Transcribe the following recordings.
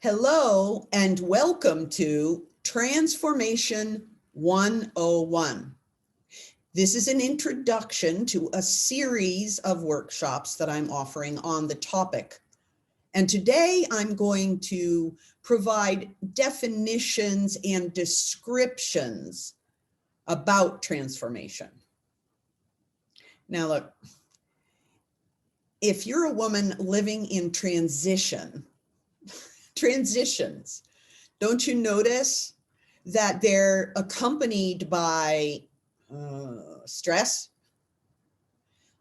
Hello and welcome to Transformation 101. This is an introduction to a series of workshops that I'm offering on the topic. And today I'm going to provide definitions and descriptions about transformation. Now look, if you're a woman living in transitions, don't you notice that they're accompanied by stress?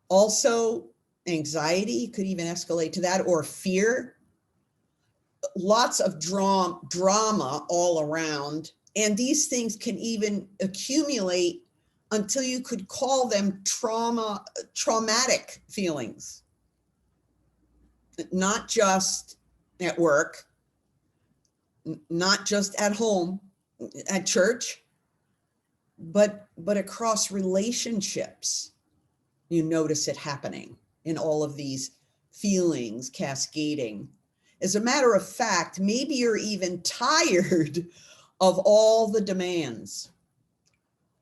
Also, anxiety could even escalate to that, or fear. Lots of drama all around. And these things can even accumulate until you could call them traumatic feelings. Not just at work, not just at home, at church, but across relationships. You notice it happening in all of these feelings cascading. As a matter of fact, maybe you're even tired of all the demands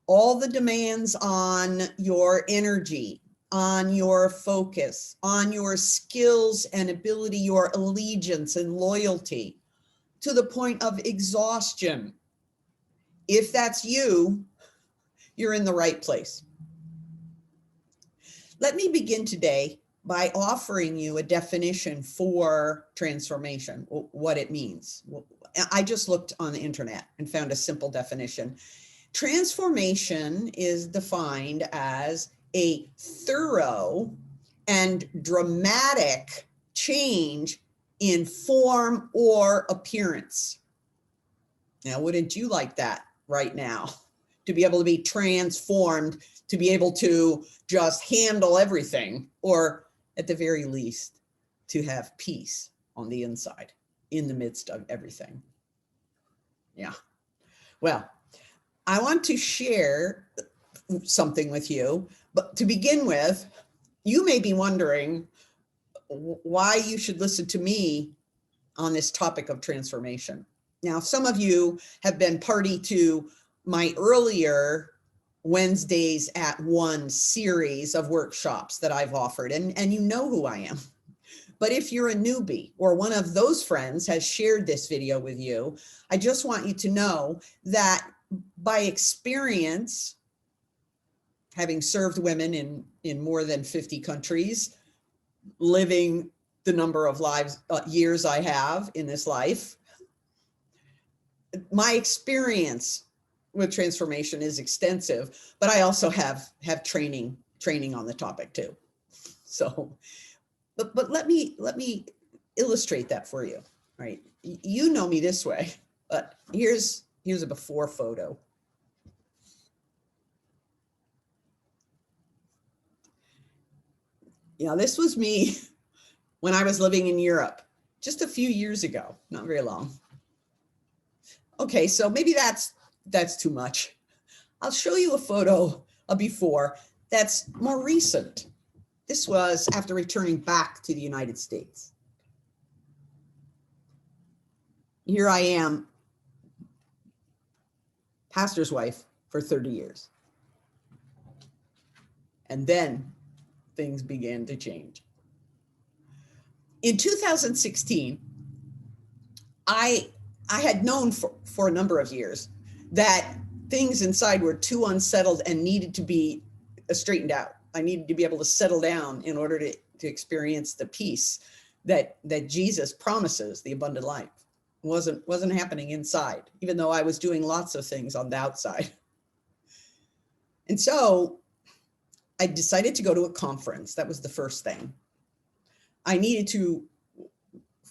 on your energy, on your focus, on your skills and ability, your allegiance and loyalty, to the point of exhaustion. If that's you, you're in the right place. Let me begin today by offering you a definition for transformation, what it means. I just looked on the internet and found a simple definition. Transformation is defined as a thorough and dramatic change in form or appearance. Now, wouldn't you like that right now? To be able to be transformed, to be able to just handle everything, or at the very least, to have peace on the inside in the midst of everything. Yeah. Well, I want to share something with you, but to begin with, you may be wondering why you should listen to me on this topic of transformation. Now, some of you have been party to my earlier Wednesdays at 1 series of workshops that I've offered, and you know who I am. But if you're a newbie or one of those friends has shared this video with you, I just want you to know that by experience, having served women in more than 50 countries, living the number of years I have in this life, my experience with transformation is extensive, but I also have training on the topic too. So, but let me illustrate that for you, right? You know me this way, but here's a before photo. Yeah, this was me when I was living in Europe just a few years ago, not very long. Okay, so maybe that's too much. I'll show you a photo of before that's more recent. This was after returning back to the United States. Here I am, pastor's wife for 30 years. And then things began to change. In 2016, I had known for a number of years that things inside were too unsettled and needed to be straightened out. I needed to be able to settle down in order to experience the peace that Jesus promises, the abundant life. Wasn't happening inside, even though I was doing lots of things on the outside. And so I decided to go to a conference. That was the first thing. I needed to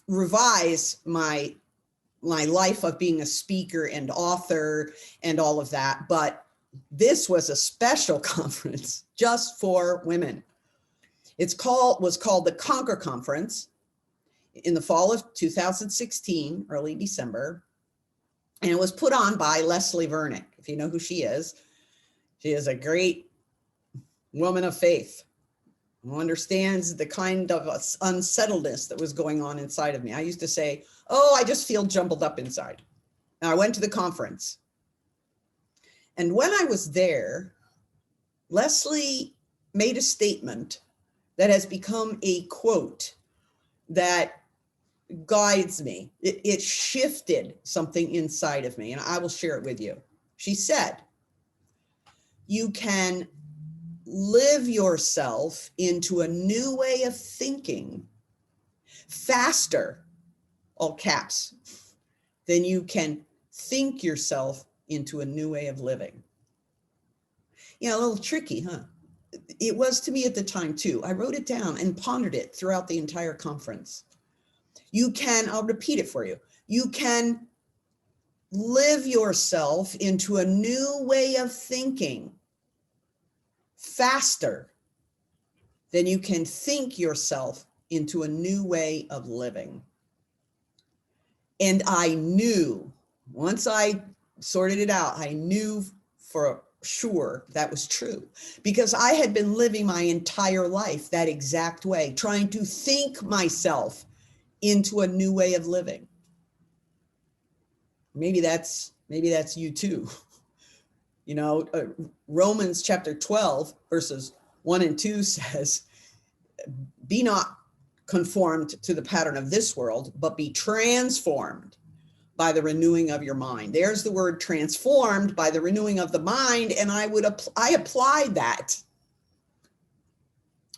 revise my life of being a speaker and author and all of that. But this was a special conference just for women. Was called the Conquer Conference in the fall of 2016, early December. And it was put on by Leslie Vernick. If you know who she is a great woman of faith who understands the kind of unsettledness that was going on inside of me. I used to say, oh, I just feel jumbled up inside. And I went to the conference. And when I was there, Leslie made a statement that has become a quote that guides me. It shifted something inside of me, and I will share it with you. She said, you can live yourself into a new way of thinking faster, all caps, than you can think yourself into a new way of living. Yeah, a little tricky, huh? It was to me at the time too. I wrote it down and pondered it throughout the entire conference. You can, I'll repeat it for you. You can live yourself into a new way of thinking faster than you can think yourself into a new way of living. And I knew, once I sorted it out, I knew for sure that was true, because I had been living my entire life that exact way, trying to think myself into a new way of living. Maybe that's you too. You know, Romans chapter 12 verses 1 and 2 says, be not conformed to the pattern of this world, but be transformed by the renewing of your mind. There's the word transformed, by the renewing of the mind. And I applied that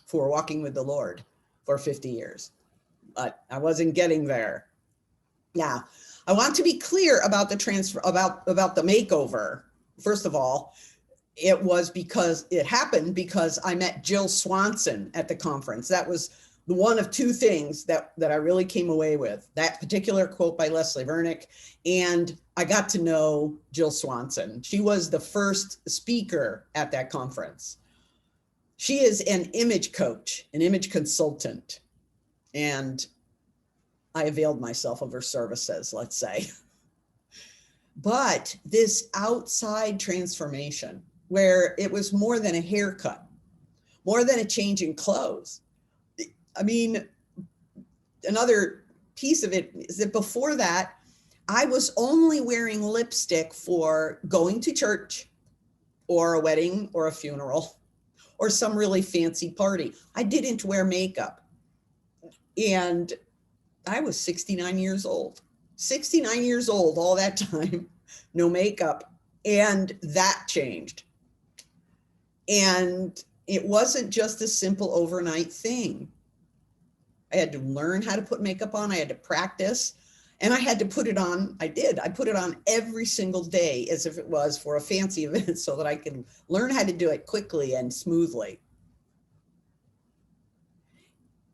for walking with the Lord for 50 years, but I wasn't getting there. Now, I want to be clear about the about the makeover. First of all, it happened because I met Jill Swanson at the conference. That was the one of two things that I really came away with, that particular quote by Leslie Vernick, and I got to know Jill Swanson. She was the first speaker at that conference. She is an image coach, an image consultant, and I availed myself of her services, let's say. But this outside transformation, where it was more than a haircut, more than a change in clothes. I mean, another piece of it is that before that, I was only wearing lipstick for going to church or a wedding or a funeral or some really fancy party. I didn't wear makeup. And I was 69 years old. 69 years old all that time, no makeup. And that changed. And it wasn't just a simple overnight thing. I had to learn how to put makeup on. I had to practice, and I had to put it on. I did. I put it on every single day as if it was for a fancy event so that I could learn how to do it quickly and smoothly.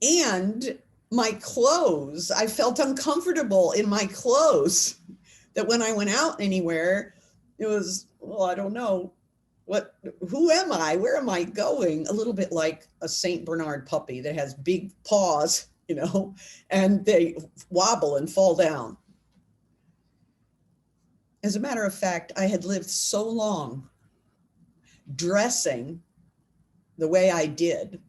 And my clothes, I felt uncomfortable in my clothes, that when I went out anywhere, it was, well, I don't know. Who am I? Where am I going? A little bit like a Saint Bernard puppy that has big paws, you know, and they wobble and fall down. As a matter of fact, I had lived so long dressing the way I did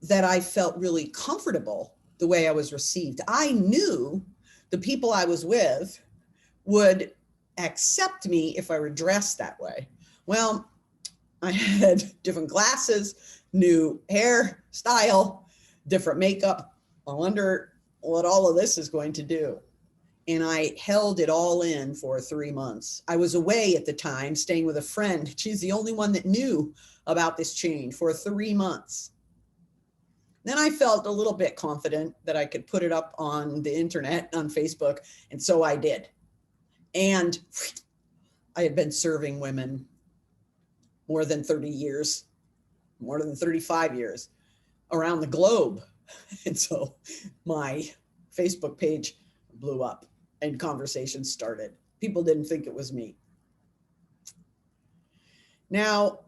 that I felt really comfortable the way I was received. I knew the people I was with would accept me if I were dressed that way. Well, I had different glasses, new hairstyle, different makeup. I wonder what all of this is going to do. And I held it all in for 3 months. I was away at the time, staying with a friend. She's the only one that knew about this change for 3 months. Then I felt a little bit confident that I could put it up on the internet, on Facebook. And so I did. And I had been serving women more than 30 years, more than 35 years around the globe. And so my Facebook page blew up and conversations started. People didn't think it was me. Now,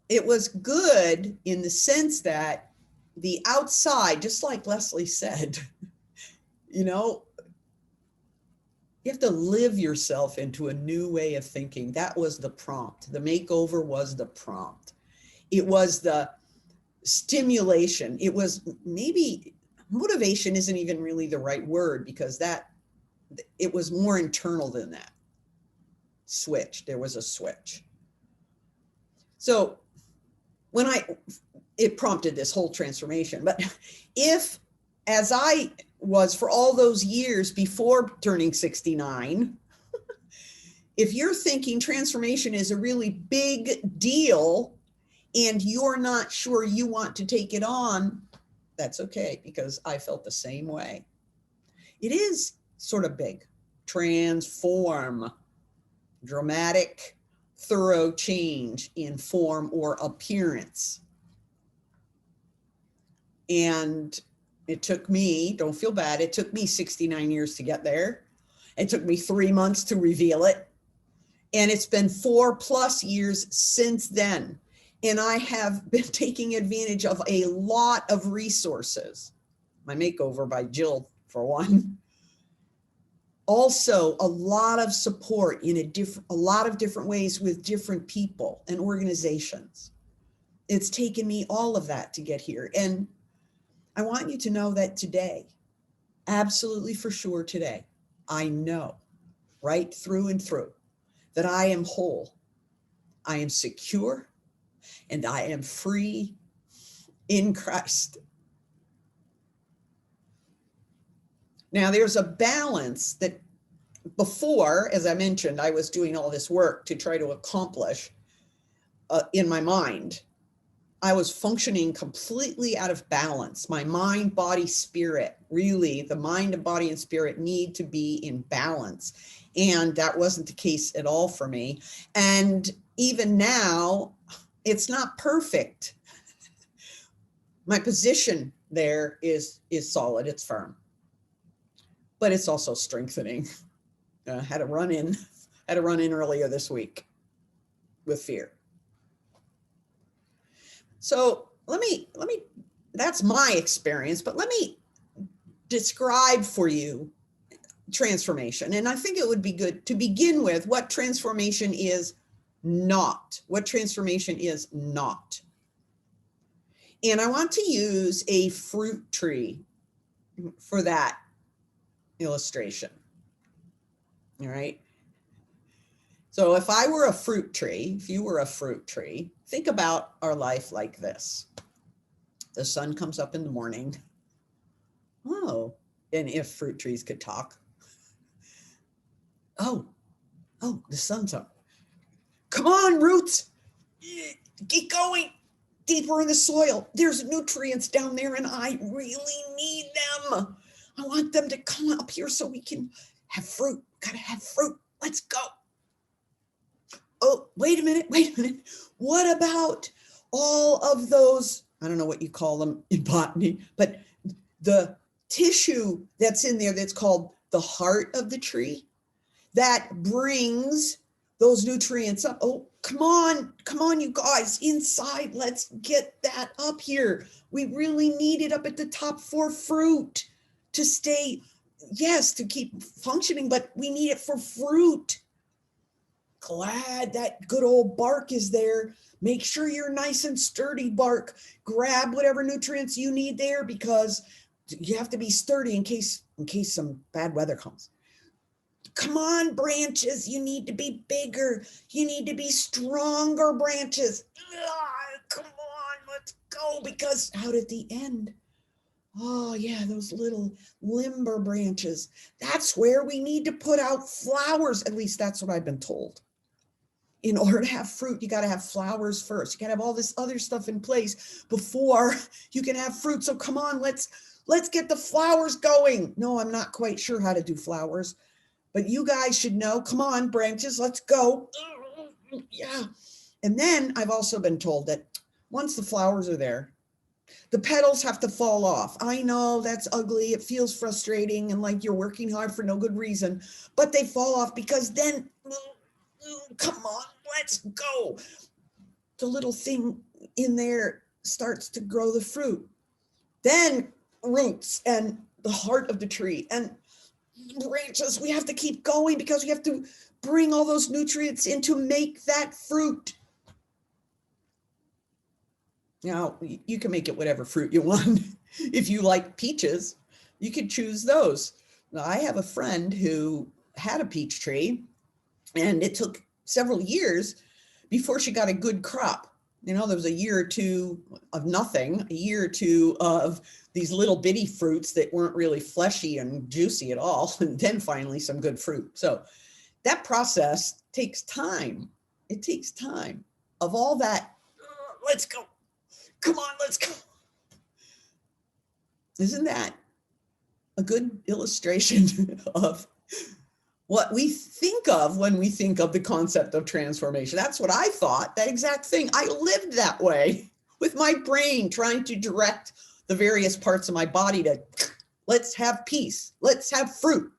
it was good in the sense that the outside, just like Leslie said, you know, you have to live yourself into a new way of thinking. That was the prompt. The makeover was the prompt. It was the stimulation. It was maybe motivation isn't even really the right word, because it was more internal than that. There was a switch. So it prompted this whole transformation. But if, as I was for all those years before turning 69, if you're thinking transformation is a really big deal and you're not sure you want to take it on, that's okay, because I felt the same way. It is sort of big. Transform, dramatic, thorough change in form or appearance. And it took me, don't feel bad, it took me 69 years to get there. It took me 3 months to reveal it. And it's been 4+ years since then. And I have been taking advantage of a lot of resources. My makeover by Jill, for one. Also, a lot of support in a lot of different ways with different people and organizations. It's taken me all of that to get here. And I want you to know that today, absolutely for sure today, I know right through and through that I am whole, I am secure, and I am free in Christ. Now, there's a balance that before, as I mentioned, I was doing all this work to try to accomplish in my mind. I was functioning completely out of balance. My mind, body, spirit, really, the mind and body and spirit need to be in balance. And that wasn't the case at all for me. And even now, it's not perfect. My position there is solid, it's firm. But it's also strengthening. Had a run in earlier this week with fear. So let me, that's my experience, but let me describe for you transformation. And I think it would be good to begin with what transformation is not. What transformation is not. And I want to use a fruit tree for that illustration. All right. So if I were a fruit tree, if you were a fruit tree, think about our life like this. The sun comes up in the morning. Oh, and if fruit trees could talk. Oh, the sun's up. Come on, roots. Keep going deeper in the soil. There's nutrients down there and I really need them. I want them to come up here so we can have fruit. Gotta have fruit. Let's go. Oh, wait a minute. What about all of those, I don't know what you call them in botany, but the tissue that's in there that's called the heart of the tree that brings those nutrients up. Oh, come on, you guys, inside. Let's get that up here. We really need it up at the top for fruit to stay, yes, to keep functioning, but we need it for fruit. Glad that good old bark is there. Make sure you're nice and sturdy, bark. Grab whatever nutrients you need there, because you have to be sturdy in case some bad weather comes. Come on, branches. You need to be bigger. You need to be stronger, branches. Come on, let's go. Because out at the end, oh yeah, those little limber branches. That's where we need to put out flowers. At least that's what I've been told. In order to have fruit, you got to have flowers first. You got to have all this other stuff in place before you can have fruit. So come on, let's get the flowers going. No, I'm not quite sure how to do flowers, but you guys should know. Come on, branches, let's go. Yeah. And then I've also been told that once the flowers are there, the petals have to fall off. I know that's ugly. It feels frustrating and like you're working hard for no good reason, but they fall off because then, come on, let's go. The little thing in there starts to grow the fruit. Then roots and the heart of the tree and branches. We have to keep going because we have to bring all those nutrients in to make that fruit. Now, you can make it whatever fruit you want. If you like peaches, you could choose those. Now, I have a friend who had a peach tree, and it took several years before she got a good crop. There was a year or two of nothing, a year or two of these little bitty fruits that weren't really fleshy and juicy at all, and then finally some good fruit. So that process takes time. It takes time. Of all that, let's go. Come on, let's go. Isn't that a good illustration of what we think of when we think of the concept of transformation? That's what I thought, that exact thing. I lived that way with my brain, trying to direct the various parts of my body to, let's have peace, let's have fruit,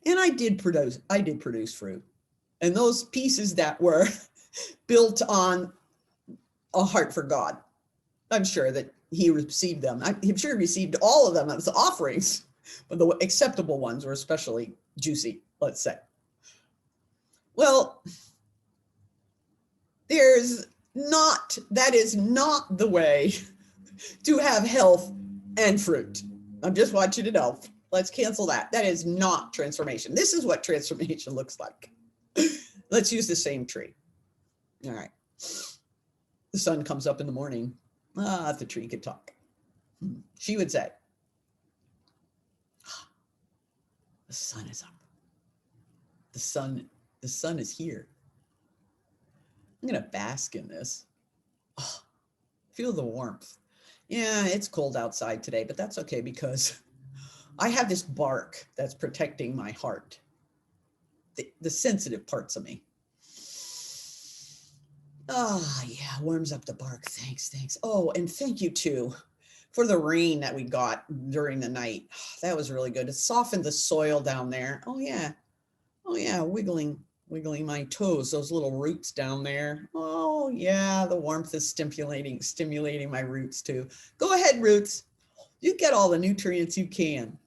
and I did produce fruit. And those pieces that were built on a heart for God, I'm sure that he received them. I'm sure he received all of them as offerings, but the acceptable ones were especially juicy, let's say. Well, that is not the way to have health and fruit. I just want you to know. Let's cancel that. That is not transformation. This is what transformation looks like. Let's use the same tree. All right. The sun comes up in the morning. If the tree could talk, she would say, the sun is up. The sun is here. I'm going to bask in this. Oh, feel the warmth. Yeah, it's cold outside today, but that's okay because I have this bark that's protecting my heart, the sensitive parts of me. Yeah, warms up the bark. Thanks. Oh, and thank you too for the rain that we got during the night. That was really good. It softened the soil down there. Oh yeah, wiggling my toes, those little roots down there. Oh yeah, the warmth is stimulating my roots too. Go ahead, roots. You get all the nutrients you can.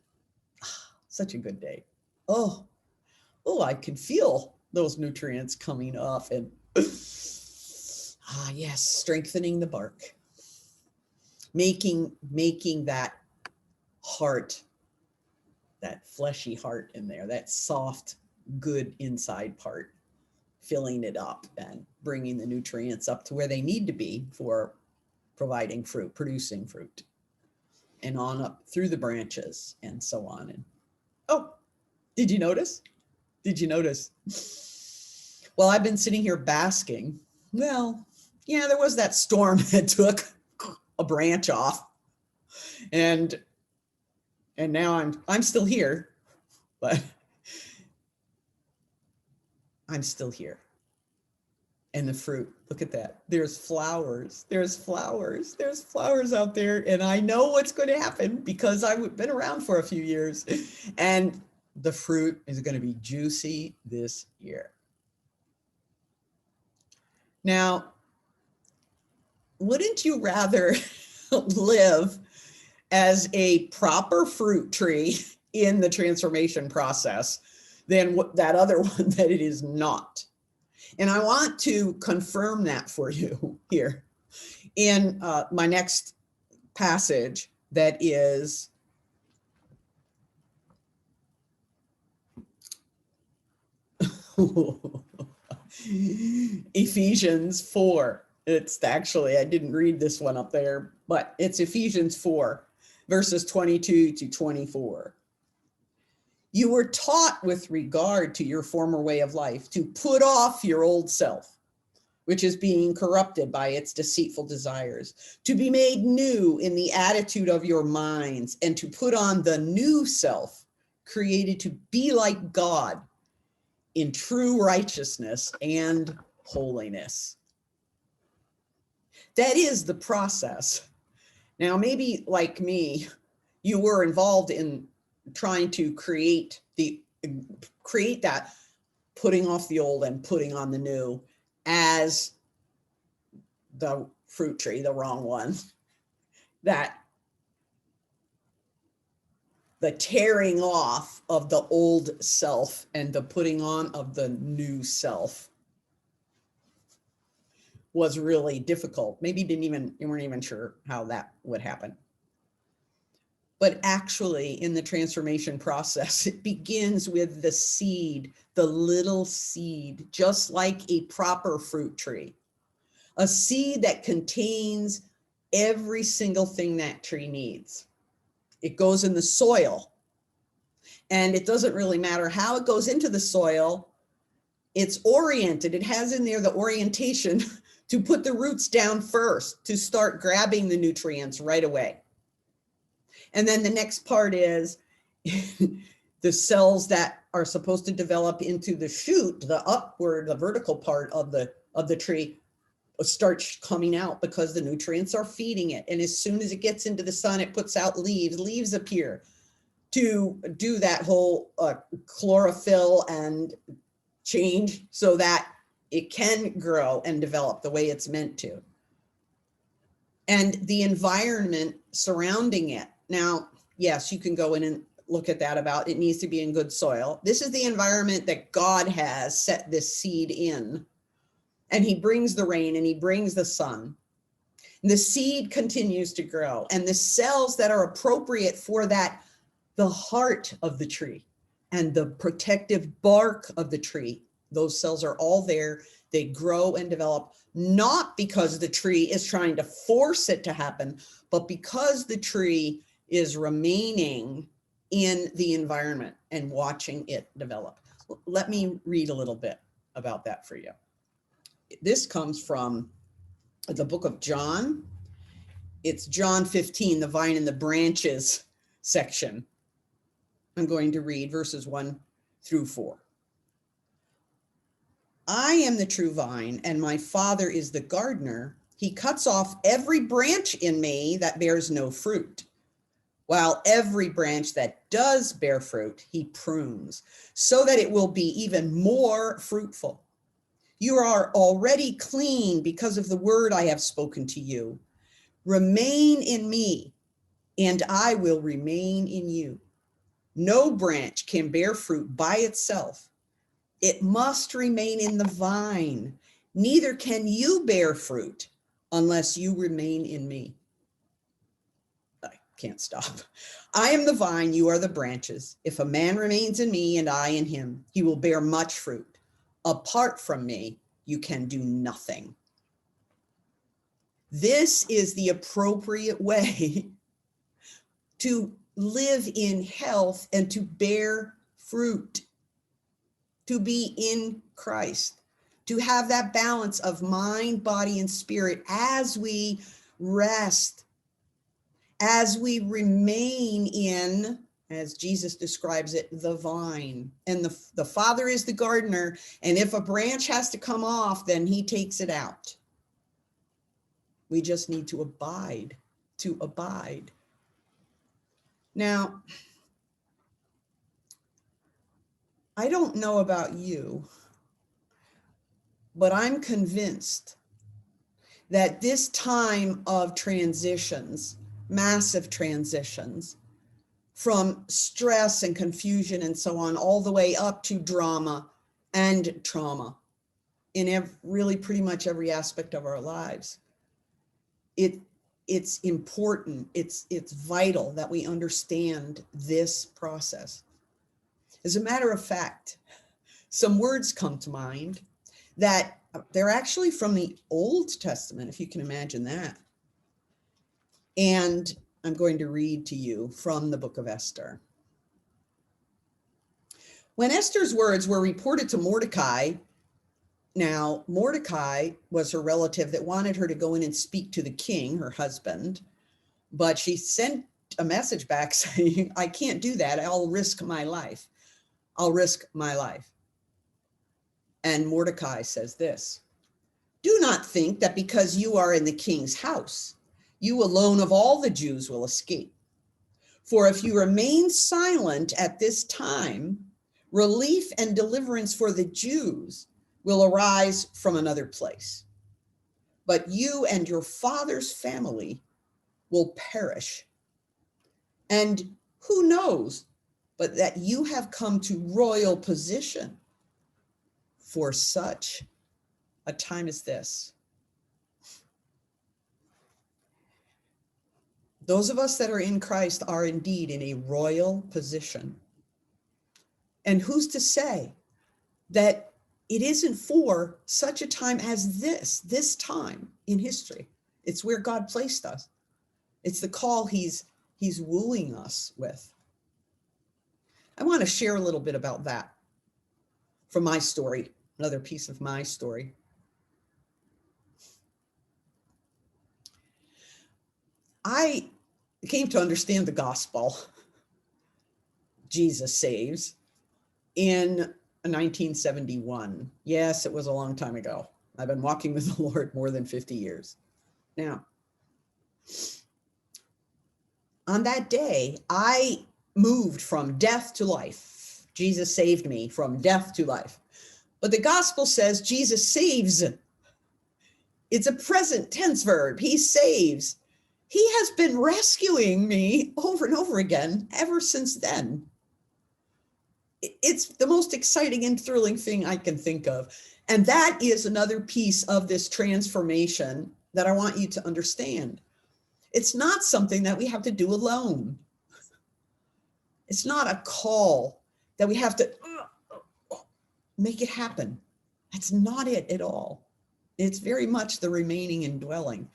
Such a good day. Oh, I can feel those nutrients coming up and yes, strengthening the bark, making that heart, that fleshy heart in there, that soft, good inside part, filling it up and bringing the nutrients up to where they need to be for providing fruit, producing fruit, and on up through the branches and so on. And oh, did you notice? Well, I've been sitting here basking. Well, yeah, there was that storm that took a branch off, and now I'm still here, but I'm still here. And the fruit, look at that. There's flowers out there, and I know what's going to happen because I've been around for a few years, and the fruit is going to be juicy this year. Now, wouldn't you rather live as a proper fruit tree in the transformation process than that other one that it is not? And I want to confirm that for you here in my next passage, that is Ephesians 4. It's actually, I didn't read this one up there, but it's Ephesians 4, verses 22 to 24. You were taught with regard to your former way of life to put off your old self, which is being corrupted by its deceitful desires, to be made new in the attitude of your minds, and to put on the new self, created to be like God in true righteousness and holiness. That is the process. Now, maybe like me, you were involved in trying to create that putting off the old and putting on the new as the fruit tree, the wrong one, that the tearing off of the old self and the putting on of the new self was really difficult. Maybe you weren't even sure how that would happen. But actually, in the transformation process, it begins with the seed, the little seed, just like a proper fruit tree. A seed that contains every single thing that tree needs. It goes in the soil. And it doesn't really matter how it goes into the soil. It's oriented. It has in there the orientation to put the roots down first, to start grabbing the nutrients right away. And then the next part is the cells that are supposed to develop into the shoot, the upward, the vertical part of the tree, start coming out because the nutrients are feeding it. And as soon as it gets into the sun, it puts out leaves. Leaves appear to do that whole chlorophyll and change so that it can grow and develop the way it's meant to. And the environment surrounding it. Now, yes, you can go in and look at that about it needs to be in good soil. This is the environment that God has set this seed in. And he brings the rain and he brings the sun. And the seed continues to grow. And the cells that are appropriate for that, the heart of the tree and the protective bark of the tree, those cells are all there. They grow and develop, not because the tree is trying to force it to happen, but because the tree is remaining in the environment and watching it develop. Let me read a little bit about that for you. This comes from the book of John. It's John 15, the vine and the branches section. I'm going to read verses 1 through 4. I am the true vine, and my Father is the gardener. He cuts off every branch in me that bears no fruit, while every branch that does bear fruit, he prunes, so that it will be even more fruitful. You are already clean because of the word I have spoken to you. Remain in me, and I will remain in you. No branch can bear fruit by itself. It must remain in the vine. Neither can you bear fruit unless you remain in me. I can't stop. I am the vine, you are the branches. If a man remains in me and I in him, he will bear much fruit. Apart from me, you can do nothing. This is the appropriate way to live in health and to bear fruit, to be in Christ, to have that balance of mind, body, and spirit as we rest, as we remain in, as Jesus describes it, the vine. And the Father is the gardener, and if a branch has to come off, then he takes it out. We just need to abide, to abide. Now, I don't know about you, but I'm convinced that this time of transitions, massive transitions, from stress and confusion and so on, all the way up to drama and trauma in really pretty much every aspect of our lives, it's important, it's vital that we understand this process. As a matter of fact, some words come to mind that they're actually from the Old Testament, if you can imagine that. And I'm going to read to you from the book of Esther. When Esther's words were reported to Mordecai, now Mordecai was her relative that wanted her to go in and speak to the king, her husband, but she sent a message back saying, I can't do that. I'll risk my life. I'll risk my life. And Mordecai says this, do not think that because you are in the king's house, you alone of all the Jews will escape. For if you remain silent at this time, relief and deliverance for the Jews will arise from another place. But you and your father's family will perish. And who knows but that you have come to royal position for such a time as this. Those of us that are in Christ are indeed in a royal position. And who's to say that it isn't for such a time as this time in history? It's where God placed us. It's the call he's wooing us with. I want to share a little bit about that from my story, another piece of my story. I came to understand the gospel, Jesus saves, in 1971. Yes, it was a long time ago. I've been walking with the Lord more than 50 years. Now, on that day, I moved from death to life. Jesus saved me from death to life. But the gospel says Jesus saves. It's a present tense verb. He saves. He has been rescuing me over and over again ever since then. It's the most exciting and thrilling thing I can think of. And that is another piece of this transformation that I want you to understand. It's not something that we have to do alone. It's not a call that we have to make it happen. That's not it at all. It's very much the remaining indwelling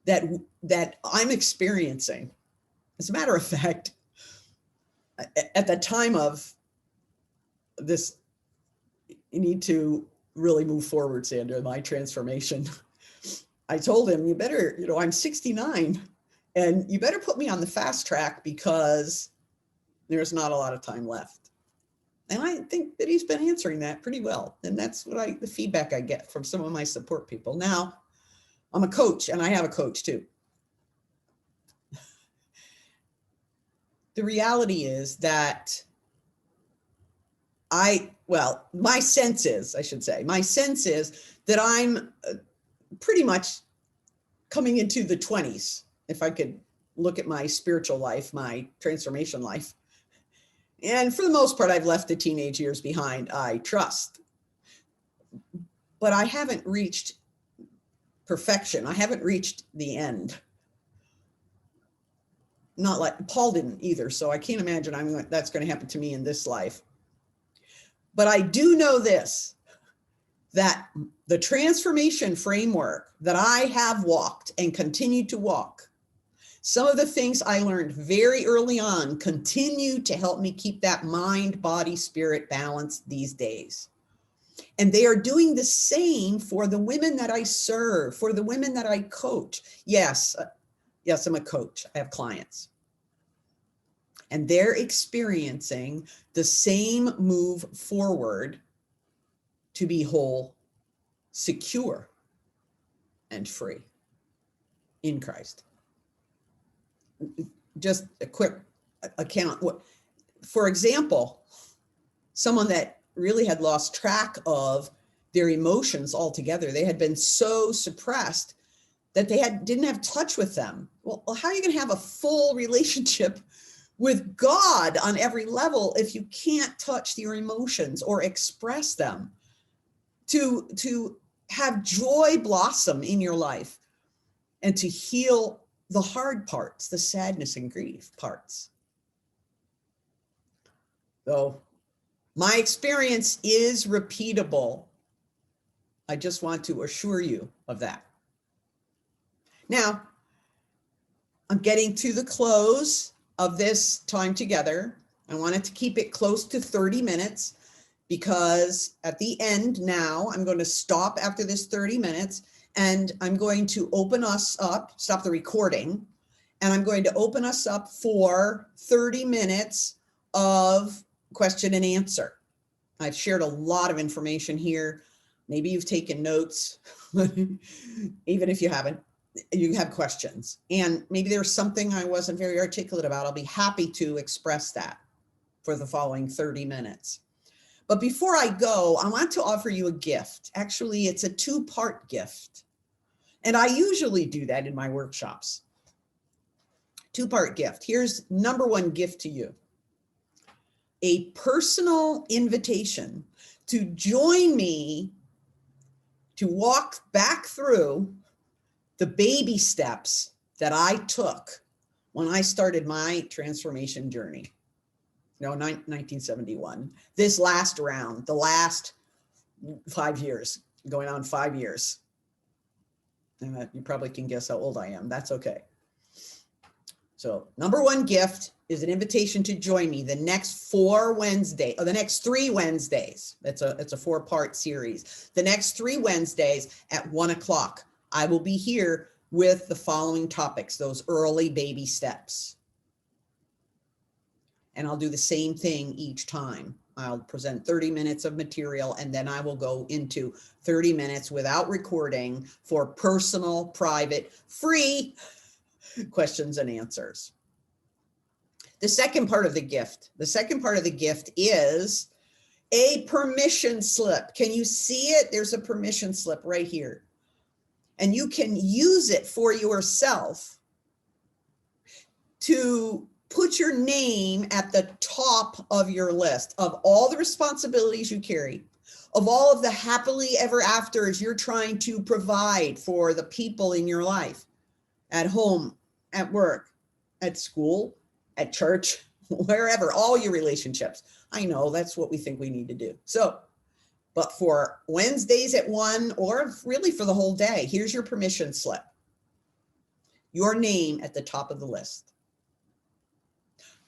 that I'm experiencing. As a matter of fact, at the time of this, you need to really move forward, Sandra, my transformation. I told him, you better, I'm 69 and you better put me on the fast track because there's not a lot of time left. And I think that he's been answering that pretty well. And that's what the feedback I get from some of my support people. Now, I'm a coach and I have a coach too. The reality is that my sense is that I'm pretty much coming into the 20s, if I could look at my spiritual life, my transformation life. And for the most part, I've left the teenage years behind, I trust. But I haven't reached perfection. I haven't reached the end. Not like Paul didn't either, so I can't imagine that's going to happen to me in this life. But I do know this, that the transformation framework that I have walked and continue to walk, some of the things I learned very early on continue to help me keep that mind, body, spirit balance these days. And they are doing the same for the women that I serve, for the women that I coach. Yes, I'm a coach. I have clients. And they're experiencing the same move forward to be whole, secure, and free in Christ. Just a quick account. For example, someone that really had lost track of their emotions altogether, they had been so suppressed that they didn't have touch with them. Well, how are you going to have a full relationship with God on every level if you can't touch your emotions or express them? To have joy blossom in your life and to heal the hard parts, the sadness and grief parts. So my experience is repeatable. I just want to assure you of that. Now, I'm getting to the close of this time together. I wanted to keep it close to 30 minutes because at the end now, I'm going to stop after this 30 minutes and I'm going to open us up, stop the recording, and I'm going to open us up for 30 minutes of question and answer. I've shared a lot of information here. Maybe you've taken notes, even if you haven't. You have questions, and maybe there's something I wasn't very articulate about. I'll be happy to express that for the following 30 minutes. But before I go, I want to offer you a gift. Actually, it's a two-part gift. And I usually do that in my workshops. Two-part gift. Here's number one gift to you. A personal invitation to join me to walk back through the baby steps that I took when I started my transformation journey, 1971, this last round, the last 5 years, going on 5 years. You probably can guess how old I am. That's okay. So number one gift is an invitation to join me the next 3 Wednesdays. It's a 4-part series. The next 3 Wednesdays at 1 o'clock, I will be here with the following topics, those early baby steps. And I'll do the same thing each time. I'll present 30 minutes of material, and then I will go into 30 minutes without recording for personal, private, free questions and answers. The second part of the gift is a permission slip. Can you see it? There's a permission slip right here. And you can use it for yourself to put your name at the top of your list of all the responsibilities you carry, of all of the happily ever afters you're trying to provide for the people in your life, at home, at work, at school, at church, wherever, all your relationships. I know that's what we think we need to do. So, but for Wednesdays at 1, or really for the whole day, here's your permission slip. Your name at the top of the list.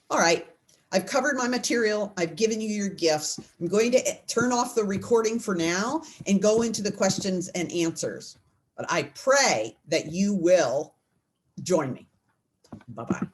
All right, I've covered my material. I've given you your gifts. I'm going to turn off the recording for now and go into the questions and answers. But I pray that you will join me. Bye-bye.